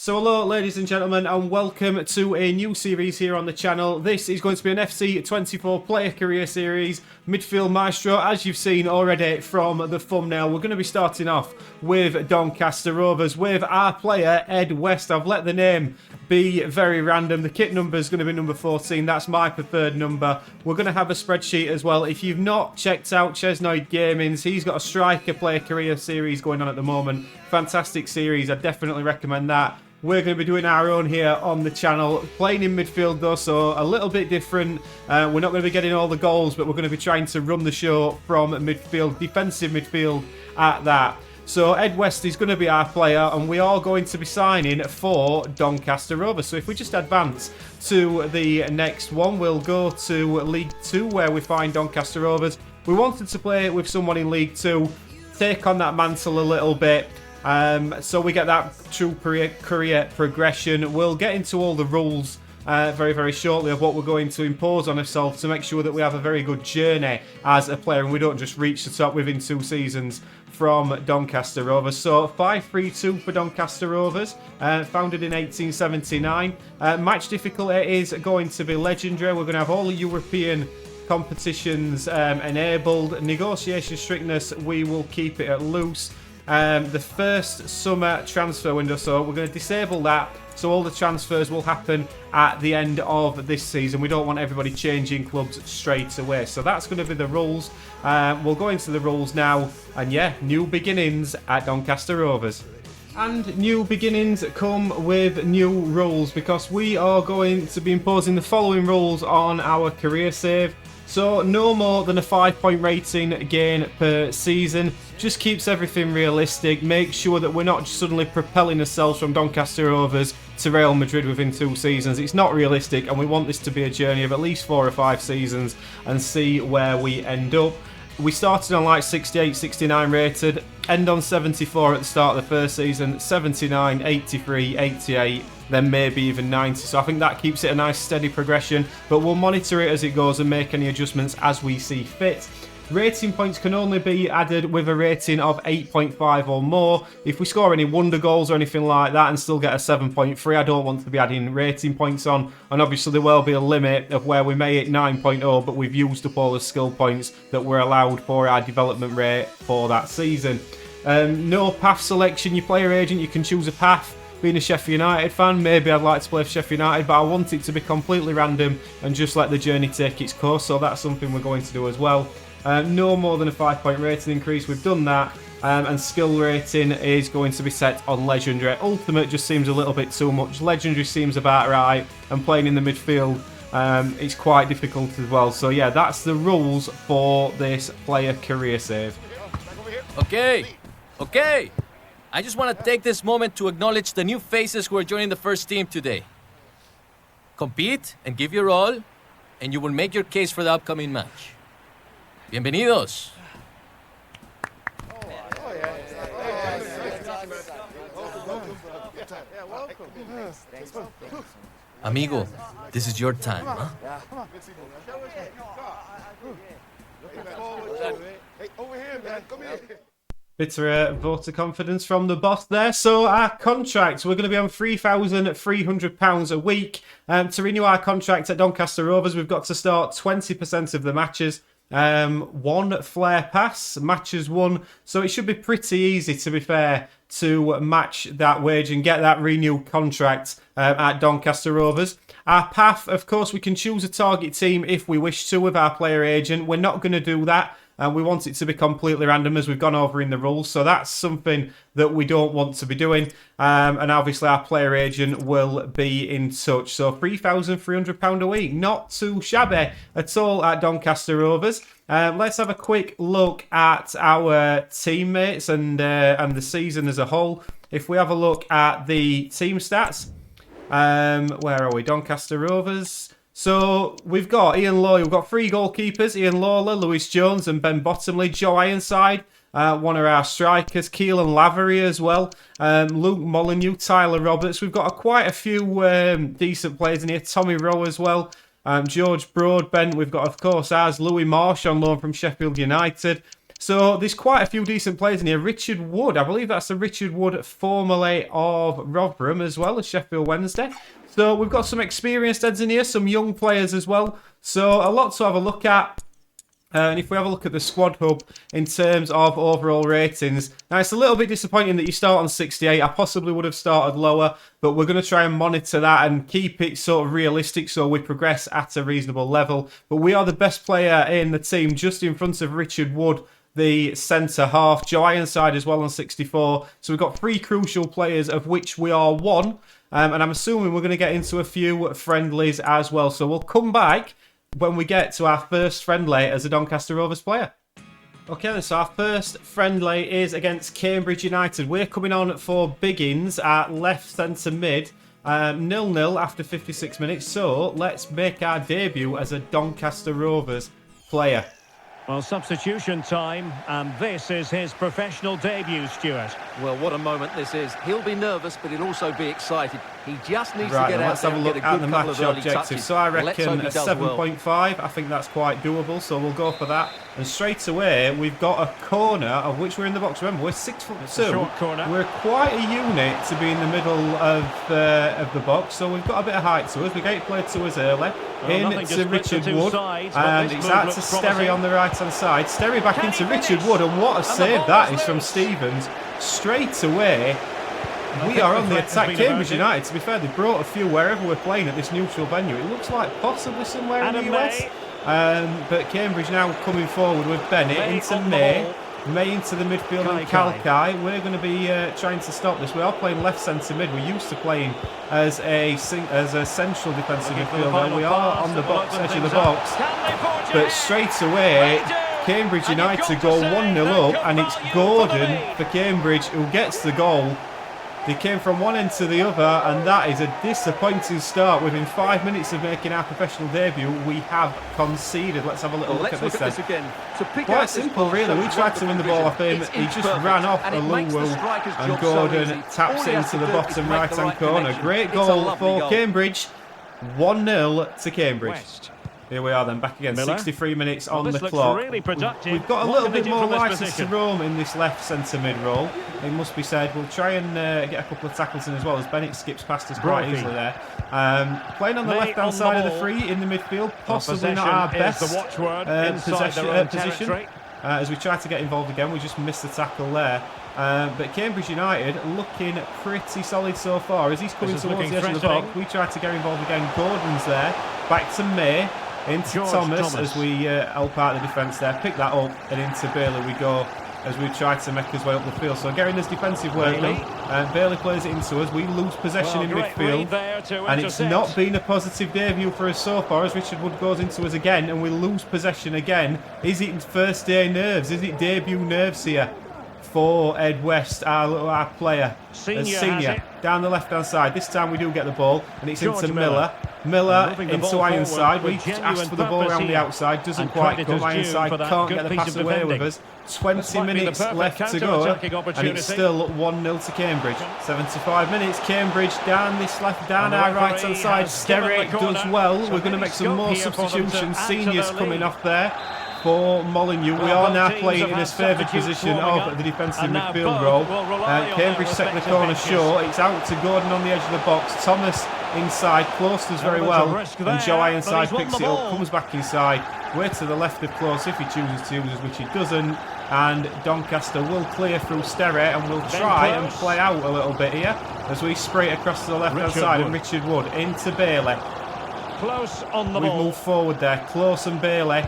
So hello ladies and gentlemen, and welcome to a new series here on the channel. This is going to be an FC24 player career series, Midfield Maestro. As you've seen already from the thumbnail, we're going to be starting off with Doncaster Rovers with our player Ed West. I've let the name be very random. The kit number is going to be number 14. That's my preferred number. We're going to have a spreadsheet as well. If you've not checked out Chesnoid Gaming's, he's got a striker player career series going on at the moment. Fantastic series. I definitely recommend that. We're going to be doing our own here on the channel, playing in midfield though, so a little bit different. We're not going to be getting all the goals, but we're going to be trying to run the show from midfield, defensive midfield at that. So Ed West is going to be our player, and we are going to be signing for Doncaster Rovers. So if we just advance to the next one, we'll go to League 2 where we find Doncaster Rovers. We wanted to play with someone in League 2, take on that mantle a little bit. So we get that true career progression. We'll get into all the rules very, very shortly of what we're going to impose on ourselves to make sure that we have a very good journey as a player and we don't just reach the top within 2 seasons from Doncaster Rovers. So 5-3-2 for Doncaster Rovers, founded in 1879. Match difficulty is going to be legendary. We're going to have all the European competitions enabled. Negotiation strictness, we will keep it at loose. The first summer transfer window, so we're going to disable that, so all the transfers will happen at the end of this season. We don't want everybody changing clubs straight away, so that's going to be the rules. We'll go into the rules now, and yeah, new beginnings at Doncaster Rovers. And new beginnings come with new rules, because we are going to be imposing the following rules on our career save. So no more than a 5-point rating gain per season. Just keeps everything realistic. Make sure that we're not just suddenly propelling ourselves from Doncaster Rovers to Real Madrid within 2 seasons. It's not realistic, and we want this to be a journey of at least 4 or 5 seasons and see where we end up. We started on like 68, 69 rated, end on 74 at the start of the first season, 79, 83, 88, then maybe even 90. So I think that keeps it a nice steady progression, but we'll monitor it as it goes and make any adjustments as we see fit. Rating points can only be added with a rating of 8.5 or more. If we score any wonder goals or anything like that and still get a 7.3, I don't want to be adding rating points on. And obviously there will be a limit of where we may hit 9.0, but we've used up all the skill points that were allowed for our development rate for that season. No path selection. Your player agent, you can choose a path. Being a Sheffield United fan, maybe I'd like to play for Sheffield United, but I want it to be completely random and just let the journey take its course, so that's something we're going to do as well. No more than a 5-point rating increase, we've done that, and skill rating is going to be set on Legendary. Ultimate just seems a little bit too much. Legendary seems about right, and playing in the midfield, it's quite difficult as well. So yeah, that's the rules for this player career save. Okay. I just want to take this moment to acknowledge the new faces who are joining the first team today. Compete and give your all, and you will make your case for the upcoming match. Bienvenidos. Amigo, this is your time, huh? Bit of a vote of confidence from the boss there. So our contract, we're going to be on £3,300 a week. To renew our contract at Doncaster Rovers, we've got to start 20% of the matches. 1 flare pass, matches 1. So it should be pretty easy, to be fair, to match that wage and get that renewed contract at Doncaster Rovers. Our path, of course, we can choose a target team if we wish to with our player agent. We're not going to do that. We want it to be completely random, as we've gone over in the rules. So that's something that we don't want to be doing. And obviously our player agent will be in touch. So £3,300 a week. Not too shabby at all at Doncaster Rovers. Let's have a quick look at our teammates and the season as a whole. If we have a look at the team stats. Where are we? Doncaster Rovers. So we've got Ian Law, we've got 3 goalkeepers, Ian Lawler, Lewis Jones and Ben Bottomley. Joe Ironside, one of our strikers, Keelan Lavery as well, Luke Molyneux, Tyler Roberts. We've got quite a few decent players in here, Tommy Rowe as well, George Broadbent. We've got, of course, ours, Louis Marsh on loan from Sheffield United. So there's quite a few decent players in here. Richard Wood, I believe that's the Richard Wood formerly of Rotherham as well as Sheffield Wednesday. So we've got some experienced heads in here, some young players as well. So a lot to have a look at. And if we have a look at the squad hub in terms of overall ratings, now it's a little bit disappointing that you start on 68. I possibly would have started lower, but we're going to try and monitor that and keep it sort of realistic so we progress at a reasonable level. But we are the best player in the team, just in front of Richard Wood, the centre half. Joe Ironside as well on 64. So we've got 3 crucial players, of which we are one. And I'm assuming we're going to get into a few friendlies as well. So we'll come back when we get to our first friendly as a Doncaster Rovers player. Okay, then, so our first friendly is against Cambridge United. We're coming on for Biggins at left centre mid. 0-0 after 56 minutes. So let's make our debut as a Doncaster Rovers player. Well, substitution time, and this is his professional debut, Stuart. Well, what a moment this is. He'll be nervous, but he'll also be excited. He just needs Right, to get out let's have a there look and get a at good the couple match of early objective. touches. So I Let's reckon hope he a does well. 7.5. I think that's quite doable, so we'll go for that. And straight away, we've got a corner, of which we're in the box. Remember, we're 6'2". Short corner. We're quite a unit to be in the middle of the box, so we've got a bit of height to us. We get it played to us early. Well, In to Richard Wood, sides, and it's out to Sterry on the right-hand side. Sterry back into Richard Wood, and what a save that is from Stevens. Straight away, we are on the attack. Cambridge United, to be fair, they brought a few wherever we're playing at this neutral venue. It looks like possibly somewhere in the US. But Cambridge now coming forward with Bennett into May. May into the midfield and Kalkai. We're going to be trying to stop this. We are playing left centre mid. We're used to playing as a central defensive midfielder. We are on the box, edge of the box. But straight away, Cambridge United go 1-0 up, and it's Gordon for Cambridge who gets the goal. They came from one end to the other, and that is a disappointing start. Within 5 minutes of making our professional debut, we have conceded. Let's have a little look at this then. Quite simple, really. We tried to win the ball off him. He just ran off a Luwu, and Gordon taps it into the bottom right-hand corner. Great goal for Cambridge. 1-0 to Cambridge. Here we are then, back again, 63 minutes on the clock. Really We've got a little bit more license to roam in this left centre mid role, it must be said. We'll try and get a couple of tackles in as well, as Bennett skips past us quite easily there. Playing on the left-hand side of the free in the midfield, possibly not our best position. As we try to get involved again, we just missed the tackle there. But Cambridge United looking pretty solid so far. As he's coming towards the edge of the box, we try to get involved again. Gordon's there, back to May. Into Thomas as we help out the defence there. Pick that up, and into Bailey we go as we try to make his way up the field. So getting this defensive work done. Bailey plays it into us. We lose possession in midfield. And it's not been a positive debut for us so far as Richard Wood goes into us again and we lose possession again. Is it first day nerves? Is it debut nerves here for Ed West, our player? Senior. Down the left-hand side. This time we do get the ball, and it's into Miller. Miller into Ironside. We asked for the ball around the outside. Doesn't quite come. Ironside can't get the pass away with us. 20 minutes left to go, and it's still 1-0 to Cambridge. 75 minutes. Cambridge down our right-hand side. Sterry does well. We're going to make some more substitutions. Seniors coming off there for Molyneux. We are now playing in his favoured position of the defensive midfield role. Cambridge take the corner short. It's out to Gordon on the edge of the box. Thomas inside, close to us very well. And Joe Ironside picks it up, comes back inside. Way to the left of close if he chooses to, which he doesn't. And Doncaster will clear through Sterry and will try and play out a little bit here as we spray it across to the left-hand side. And Richard Wood into Bailey. Close on the ball. We've moved forward there. Close and Bailey.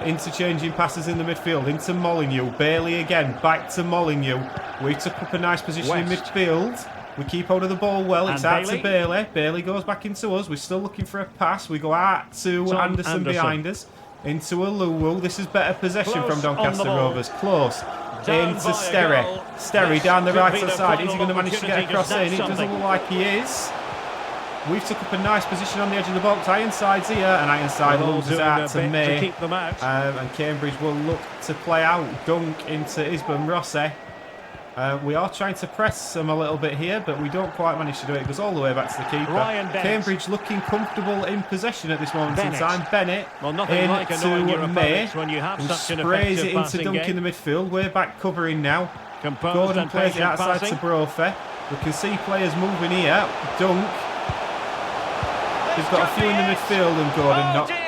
Interchanging passes in the midfield into Molyneux. Bailey again, back to Molyneux. We took up a nice position in midfield. We keep hold of the ball well. It's out to Bailey. Bailey goes back into us. We're still looking for a pass. We go out to Anderson behind us. Into a Luwu. This is better possession from Doncaster Rovers. Close. Into Sterry. Sterry down the right-hand side. Is he going to manage to get across in? It doesn't look like he is. We've took up a nice position on the edge of the box. Ironside's here, and Ironside loses out to May. And Cambridge will look to play out. Dunk into Isbon Rossi. We are trying to press them a little bit here, but we don't quite manage to do it. It goes all the way back to the keeper. Cambridge looking comfortable in possession at this moment in time. Bennett into May, who sprays it into Dunk in the midfield. We're back covering now. Gordon plays it outside to Brophy. We can see players moving here. Dunk. He's got a few in the midfield, and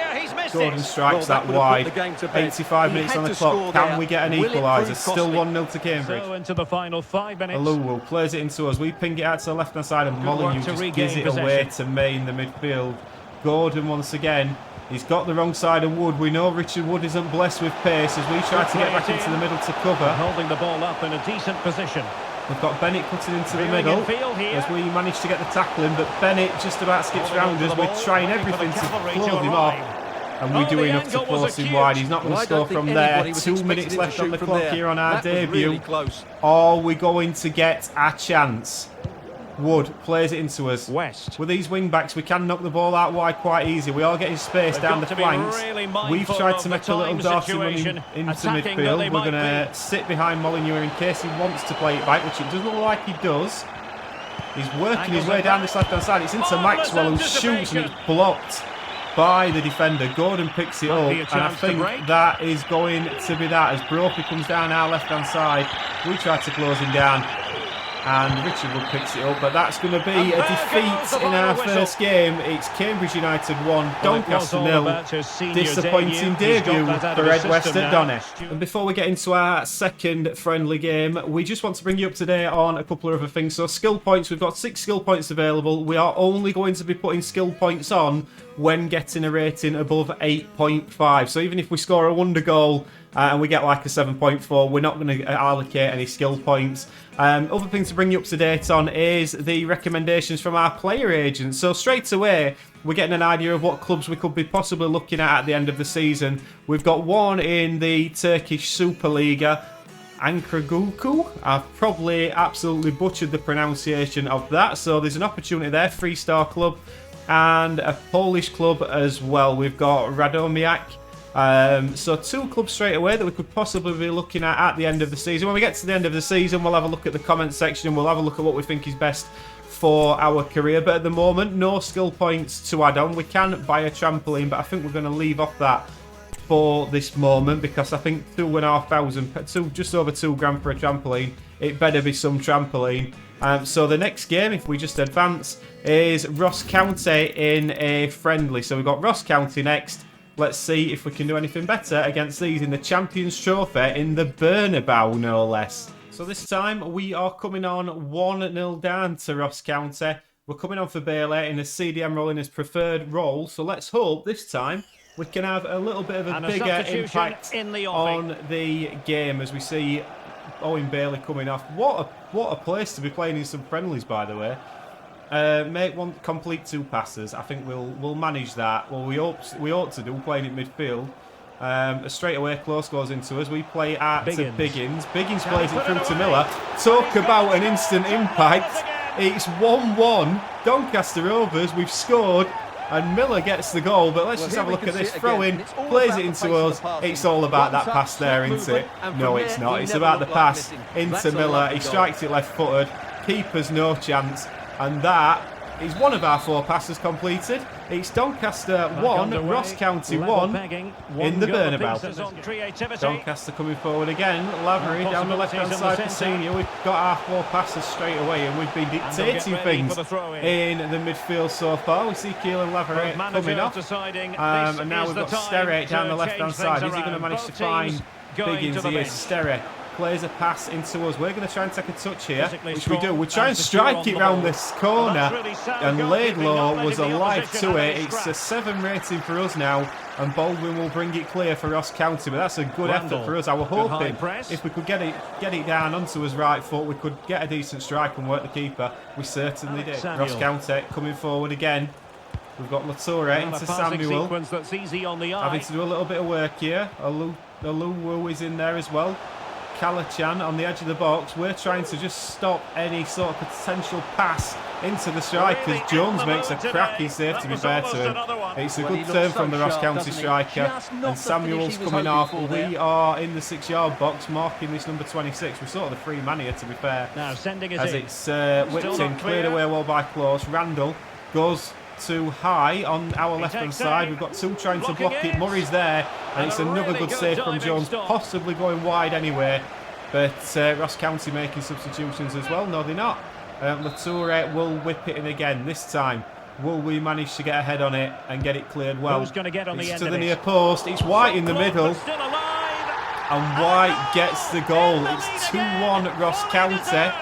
Gordon strikes that wide. 85 minutes on the clock. Can we get an equaliser? Still 1-0 to Cambridge. So into the final 5 minutes. Aluwu plays it into us. We ping it out to the left-hand side, and Molyneux just gives it away to May in the midfield. Gordon once again. He's got the wrong side of Wood. We know Richard Wood isn't blessed with pace as we try to get back into the middle to cover. Holding the ball up in a decent position. We've got Bennett cutting into the middle as we manage to get the tackling, but Bennett just about skips round us. We're trying everything to close him off, and we do enough to force him wide. He's not going to score from there. 2 minutes left on the clock here on our debut. Are we going to get a chance? Wood plays it into us. West. With these wing backs, we can knock the ball out wide quite easy. We are getting space down the flanks. We've tried to make a little Darcy run into midfield. We're going to sit behind Molyneux in case he wants to play it back, which it doesn't look like he does. He's working his way down this left-hand side. It's into Maxwell, who shoots, and it's blocked by the defender. Gordon picks it up, and I think that is going to be that. As Brophy comes down our left-hand side, we try to close him down, and Richard Wood picks it up, but that's going to be a defeat in our first game. It's Cambridge United 1, Doncaster 0. Disappointing debut for Ed West at Donny. And before we get into our second friendly game, we just want to bring you up to date on a couple of other things. So skill points, we've got 6 skill points available. We are only going to be putting skill points on when getting a rating above 8.5. So even if we score a wonder goal and we get like a 7.4, we're not going to allocate any skill points. Other thing to bring you up to date on is the recommendations from our player agents. So straight away, we're getting an idea of what clubs we could be possibly looking at the end of the season. We've got one in the Turkish Superliga, Ankraguku. I've probably absolutely butchered the pronunciation of that. So there's an opportunity there, 3-star club, and a Polish club as well. We've got Radomiak. So 2 clubs straight away that we could possibly be looking at the end of the season. When we get to the end of the season, we'll have a look at the comment section. We'll have a look at what we think is best for our career. But at the moment, no skill points to add on. We can buy a trampoline, but I think we're going to leave off that for this moment, because I think £2,500, just over £2 for a trampoline. It better be some trampoline. So the next game, if we just advance, is Ross County in a friendly. So we've got Ross County next. Let's see if we can do anything better against these in the Champions Trophy in the Bernabeu, no less. So this time we are coming on 1-0 down to Ross County. We're coming on for Bailey in a CDM role in his preferred role. So let's hope this time we can have a little bit of a bigger impact on the game as we see Owen Bailey coming off. What a place to be playing in some friendlies, by the way. Make one complete 2 passes. I think we'll manage that. Well, we ought to do, playing at midfield. A straight away close goes into us. We play out to Biggins. Biggins plays it through to Miller. Talk about an instant impact. It's 1-1. Doncaster Rovers. We've scored. And Miller gets the goal. But let's just have a look at this. Throw in. Plays it into us. It's all about that pass there, isn't it? No, it's not. It's about the pass into Miller. He strikes it left-footed. Keeper's no chance. And that is one of our 4 passes completed. It's Doncaster 1, Ross County 1 in the Bernabeu. Doncaster coming forward again. Lavery down the left-hand side for Senior. We've got our 4 passes straight away, and we've been dictating things in the midfield so far. We see Keelan Lavery coming off. And now we've got Sterry down the left-hand side. Is he going to manage to find Biggins? He is. Sterry plays a pass into us. We're going to try and take a touch here, which we do. We try and strike it round this corner, and Laidlaw was alive to it. It's a 7 rating for us now, and Baldwin will bring it clear for Ross County, but that's a good effort for us. I was hoping if we could get it down onto his right foot, we could get a decent strike and work the keeper. We certainly did. Ross County coming forward again. We've got Latour into Samuel. Having to do a little bit of work here. Aluwu is in there as well. Kalachan on the edge of the box. We're trying to just stop any sort of potential pass into the strikers. Jones makes a cracking save, to be fair to him. It's a good turn from the Ross County striker. And Samuel's coming off. We are in the 6-yard box, marking this number 26. We're sort of the free man here, to be fair. Now sending it as in. it's whipped in, cleared away well by Close. Randall goes too high on our left-hand side. We've got two trying to block it. Murray's there, and it's another good save from Jones, possibly going wide anyway. But Ross County making substitutions as well. No, they're not. Latour will whip it in again. This time, will we manage to get ahead on it and get it cleared well? Who's going to get on the end to of the it? near post. It's White in the middle. And White gets the goal. It's 2-1 Ross County.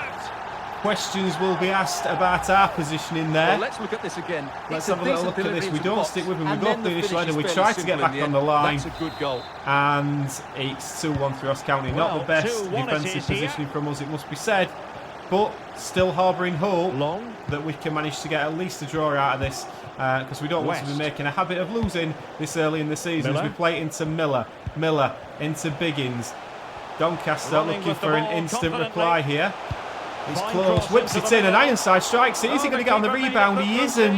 Questions will be asked about our position in there. Well, let's look at this again. Let's have a little look at this. We don't stick with him. We go up the initial header. We try to get back on the line. That's a good goal. And it's 2-1 for Ross County. Not the best defensive positioning from us, it must be said. But still harbouring hope that we can manage to get at least a draw out of this. Because we don't want to be making a habit of losing this early in the season. As we play into Miller. Miller into Biggins. Doncaster looking for an instant reply here. He's close, whips it in, and Ironside strikes it. Is he going to get on the rebound? He isn't.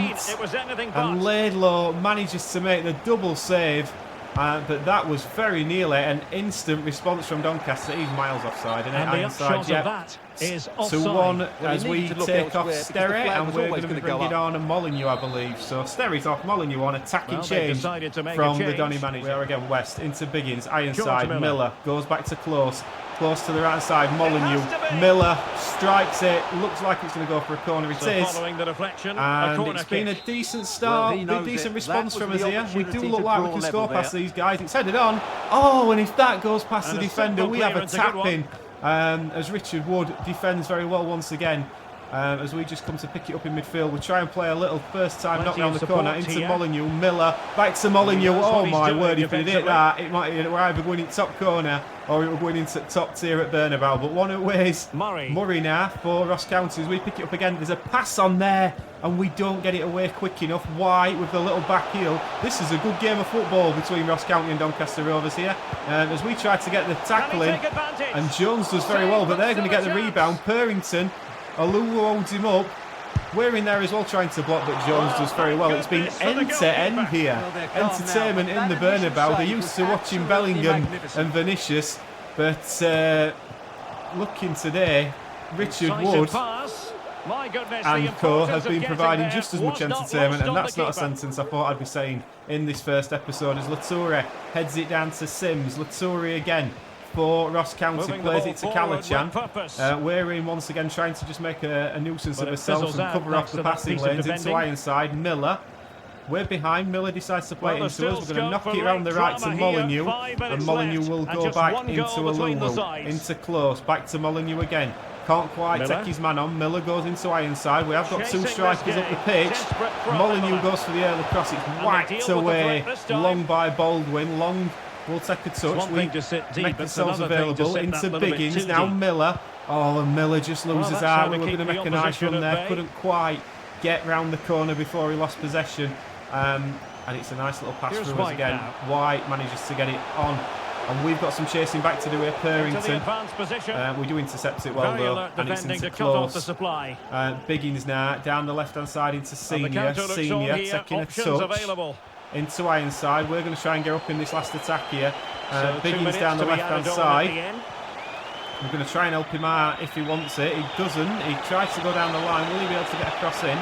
And Laidlaw manages to make the double save. But that was very nearly an instant response from Doncaster. He's miles offside, isn't it? Ironside, yeah. 2-1 as we take off Sterry, and we're going to be bringing on Molyneux, I believe. So Sterry's off, Molyneux on, attacking change from the Donny manager. We are again west, into Biggins, Ironside, Miller goes back to Close. Close to the right side, Molyneux. Miller strikes it. Looks like it's going to go for a corner. It is. And it's been a decent start, a decent response from us here. We do look like we can score past these guys. It's headed on. Oh, and if that goes past the defender, we have a tap-in. As Richard Wood defends very well once again. As we just come to pick it up in midfield, we try and play a little first time knock down the corner into Molyneux. Miller back to Molyneux. Oh my word, if it hit that, it might we're either going in top corner or it will going into top tier at Bernabeu. But one ways Murray now for Ross County as we pick it up again. There's a pass on there and we don't get it away quick enough. White with the little back heel. This is a good game of football between Ross County and Doncaster Rovers here. As we try to get the tackle in, and Jones does very well, but they're going to get the rebound. Purrington, Aluwu holds him up. We're in there as well trying to block, but Jones does very well. It's been end to end here. Entertainment in the Bernabeu. They're used to watching Bellingham and Vinicius, but looking today, Richard Wood and co have been providing just as much entertainment, and that's not a sentence I thought I'd be saying in this first episode, as Latour heads it down to Sims. Latour again for Ross County, plays it to Kalachan. We're in once again trying to just make a nuisance of ourselves and cover off the passing lanes into Ironside. Miller, we're behind. Miller decides to play it into us. We're going to knock it around the right to Molyneux, and Molyneux will go back into Aluwu, into Close, back to Molyneux again. Can't quite take his man on. Miller goes into Ironside. We have got two strikers up the pitch. Molyneux goes for the early cross. It's whacked away. Long by Baldwin. Long will take a touch. We make ourselves available into Biggins. Now Miller. Oh, and Miller just loses out. We were going to make a nice run there. Couldn't quite get round the corner before he lost possession. And it's a nice little pass for us again. White manages to get it on. And we've got some chasing back to do here. Purrington. We do intercept it well though, and it's into Close. Biggins now down the left-hand side into Senior. Senior taking a touch into Ironside. We're going to try and get up in this last attack here. Biggins down the left-hand side. We're going to try and help him out if he wants it. He doesn't. He tries to go down the line. Will he be able to get across in?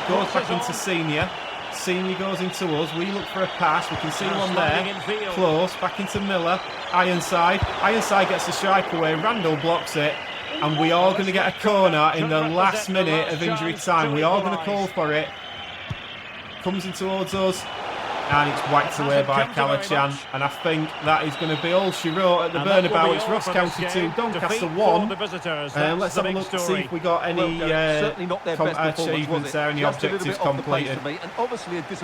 Goes back into Senior. Senior goes into us. We look for a pass. We can see one there. Close. Back into Miller. Ironside. Ironside gets the strike away. Randall blocks it. And we are going to get a corner in the last minute of injury time. We are going to call for it. Comes in towards us. And it's whacked away by Kalachan. And I think that is going to be all she wrote at the Bernabeu. It's Ross County 2, Doncaster 1. Let's have a look to see if we got any achievements there, any objectives completed.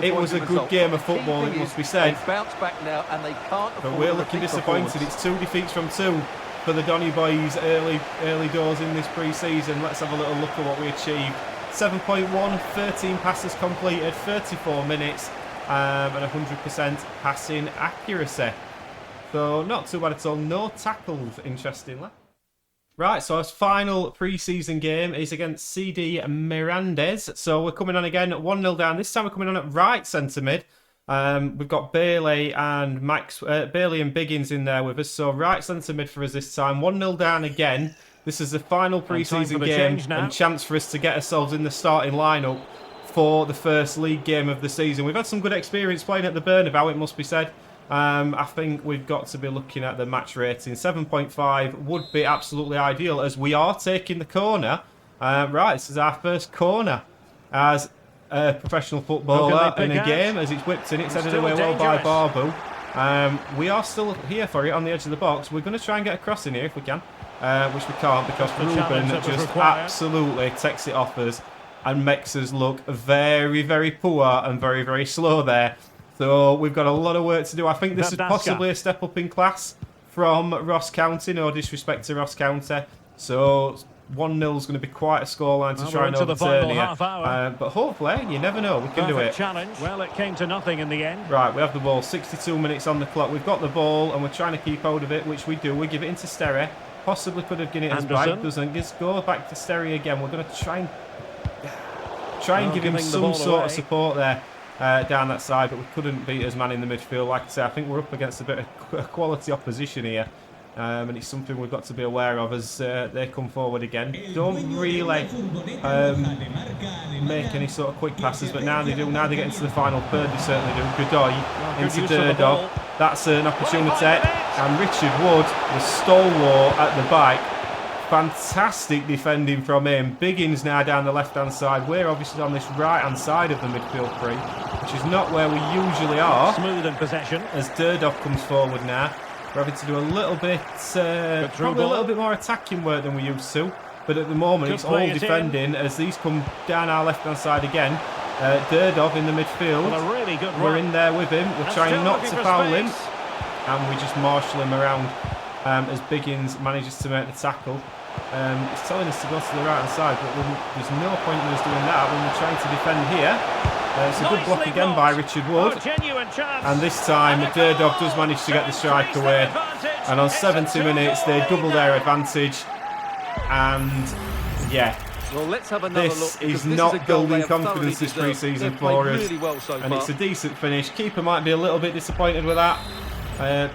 It was a good game of football, it must be said. But we're looking disappointed. It's 2 defeats from 2 for the Donny boys early doors in this pre-season. Let's have a little look at what we achieved. 7.1, 13 passes completed, 34 minutes. And 100% passing accuracy. So not too bad at all. No tackles, interestingly. Right, so our final pre-season game is against CD Mirandes. So we're coming on again, 1-0 down. This time we're coming on at right centre mid. We've got Bailey and Bailey and Biggins in there with us. So right centre mid for us this time. 1-0 down again. This is the final pre-season game and chance for us to get ourselves in the starting lineup for the first league game of the season. We've had some good experience playing at the Bernabeu, it must be said. I think we've got to be looking at the match rating. 7.5 would be absolutely ideal as we are taking the corner. Right, this is our first corner as a professional footballer in a game as it's whipped in. It's headed away well by Barbu. We are still here for it on the edge of the box. We're going to try and get a cross in here if we can, which we can't because Ruben just absolutely takes it off us and makes us look very, very poor and very, very slow there. So we've got a lot of work to do. I think this is possibly a step up in class from Ross County. No disrespect to Ross County. So 1-0 is going to be quite a scoreline to try and overturn here. But hopefully, you never know, we can do it. Challenge. Well, it came to nothing in the end. Right, we have the ball. 62 minutes on the clock. We've got the ball and we're trying to keep hold of it, which we do. We give it into Sterry. Possibly could have given it as back. Doesn't. Just go back to Sterry again. We're going to try and give him some sort of support there. Down that side, but we couldn't beat his man in the midfield. Like I say, I think we're up against a bit of quality opposition here, and it's something we've got to be aware of as they come forward again. Don't really make any sort of quick passes, but now they do. Now they get into the final third, they certainly do. Godoy into Durdog. That's an opportunity, and Richard Wood, the stalwart at the back. Fantastic defending from him. Biggins now down the left-hand side. We're obviously on this right-hand side of the midfield three, which is not where we usually are. Smooth in possession. As Durdov comes forward now. We're having to do a little bit, probably a little bit more attacking work than we used to. But at the moment, it's all defending as these come down our left-hand side again. Durdov in the midfield. We're in there with him. We're trying not to foul him. And we just marshal him around as Biggins manages to make the tackle. It's telling us to go to the right hand side, but there's no point in us doing that when we're trying to defend here. It's a good block again by Richard Wood, and this time Durdog does manage to get the strike away, and on 70 minutes they double their advantage. And yeah, well, let's have another this look, is not building confidence this pre-season for us, really well so and it's a decent finish. Keeper might be a little bit disappointed with that.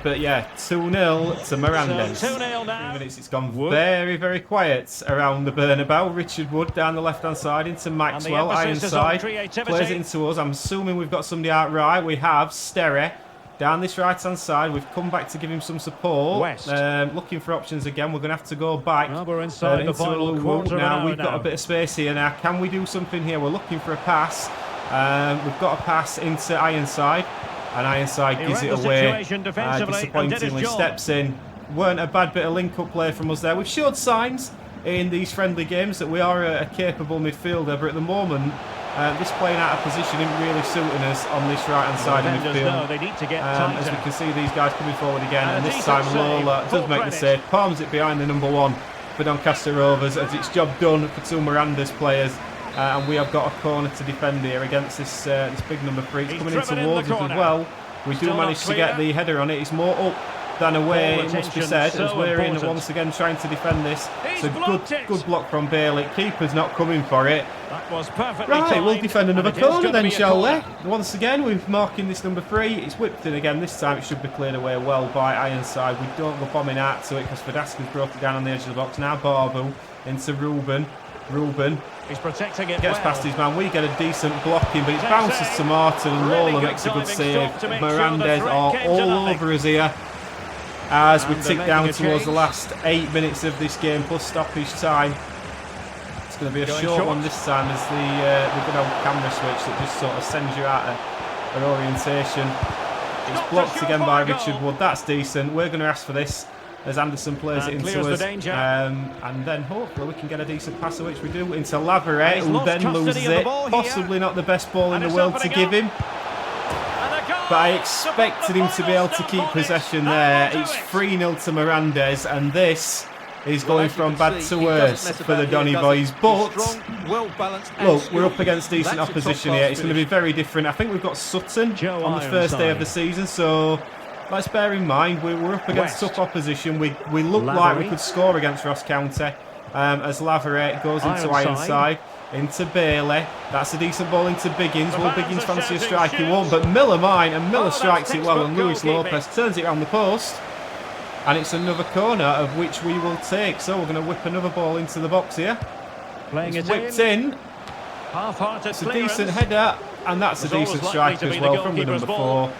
But yeah, 2-0 to Mirandes. So 2-0 now. 3 minutes, it's gone very, very quiet around the Bernabeu. Richard Wood down the left-hand side into Maxwell, Ironside. Plays it into us. I'm assuming we've got somebody out right. We have Sterry down this right-hand side. We've come back to give him some support. Looking for options again. We're going to have to go back. Well, we're inside the final quarter now. We've got a bit of space here now. Can we do something here? We're looking for a pass. We've got a pass into Ironside. And Ironside gives it away, disappointingly steps in. Weren't a bad bit of link-up play from us there. We've showed signs in these friendly games that we are a capable midfielder, but at the moment, this playing out of position isn't really suiting us on this right-hand side of midfield. As we can see these guys coming forward again, and this time Lola does make the save, palms it behind the number 1 for Doncaster Rovers as it's job done for 2 Mirandes players. And we have got a corner to defend here against this big number 3. It's coming in towards us as well. We do manage to get the header on it. It's more up than away, it must be said, as we're in once again trying to defend this. It's a good block from Bailey. Keeper's not coming for it. That was perfectly right, timed, we'll defend another corner then, shall we? Once again, we're marking this number 3. It's whipped in again. This time it should be cleared away well by Ironside. We don't go bombing out to it because Fadaska's broke it down on the edge of the box. Now Barbu into Ruben. He's protecting it. Gets past his man. We get a decent blocking, but it bounces to Martin, and Lola makes a good save. Mirandes are all over us here as we tick down towards the last 8 minutes of this game plus stoppage time. It's going to be a short one this time as the good old camera switch that just sort of sends you out of orientation. It's blocked again by Richard Wood. That's decent. We're going to ask for this as Anderson plays it into us, and then hopefully we can get a decent pass, which we do, into Laveret, who then loses it. Possibly not the best ball in the world to give him, but I expected him to be able to keep possession there. It's 3-0 to Mirandes, and this is going from bad to worse for the Donny boys. But look, we're up against decent opposition here. It's going to be very different. I think we've got Sutton on the first day of the season, so let's bear in mind we're up against West. tough opposition. We look like we could score against Ross County as Lavery goes into Ironside. Into Bailey. That's a decent ball into Biggins. Will Biggins fancy a strike? He won't, but Miller mine, and Miller strikes it well, and Luis Lopez turns it around the post. And it's another corner, of which we will take. So we're going to whip another ball into the box here. Playing It's it whipped in. Half-hearted It's a decent header, and that's a decent strike as well from the number 4.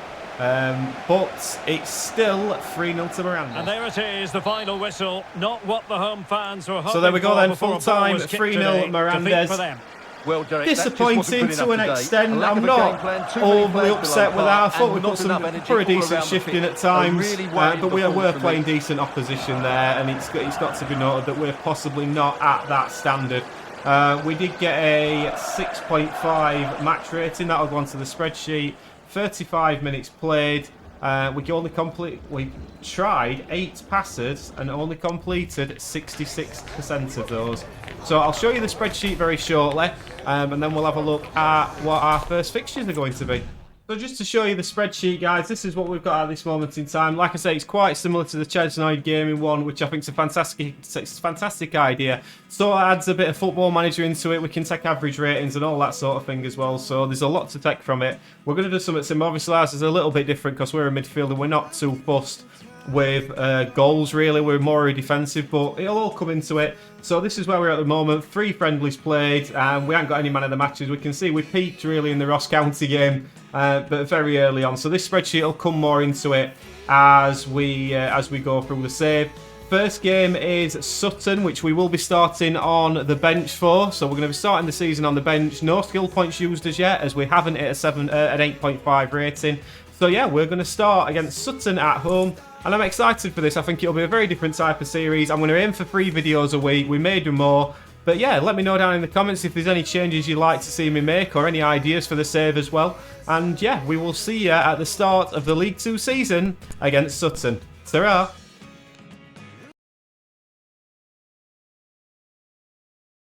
But it's still 3-0 to Miranda. And there it is, the final whistle. Not what the home fans were hoping So there we go for then, before a full-time, ball was kicked 3-0 today. Mirandes. Defeat for them. Well, Derek, that just wasn't Disappointing good to an enough today. extent. A lack I'm of a not game plan, too many overly players to upset look with that. I apart, thought we and got not some enough energy pretty all decent around the shifting pitch. at times, A really worrying but we were performance from playing them. decent opposition there, and it's got to be noted that we're possibly not at that standard. We did get a 6.5 match rating. That'll go onto the spreadsheet. 35 minutes played. We tried 8 passes and only completed 66% of those. So I'll show you the spreadsheet very shortly, and then we'll have a look at what our first fixtures are going to be. So just to show you the spreadsheet, guys, this is what we've got at this moment in time. Like I say, it's quite similar to the Chesnoid Gaming one, which I think is a fantastic idea. So it adds a bit of Football Manager into it. We can take average ratings and all that sort of thing as well. So there's a lot to take from it. We're going to do something similar. Obviously, ours is a little bit different because we're a midfielder. We're not too fussed with goals, really. We're more defensive, but it'll all come into it. So this is where we're at the moment. 3 friendlies played, and we haven't got any man of the matches. We can see we peaked really in the Ross County game, but very early on. So this spreadsheet will come more into it as we go through the save. First game is Sutton, which we will be starting on the bench for. So we're going to be starting the season on the bench. No skill points used as yet, as we haven't hit an 8.5 rating. So yeah, we're going to start against Sutton at home. And I'm excited for this. I think it'll be a very different type of series. I'm going to aim for 3 videos a week. We may do more. But yeah, let me know down in the comments if there's any changes you'd like to see me make or any ideas for the save as well. And yeah, we will see you at the start of the League 2 season against Sutton. Ta-ra!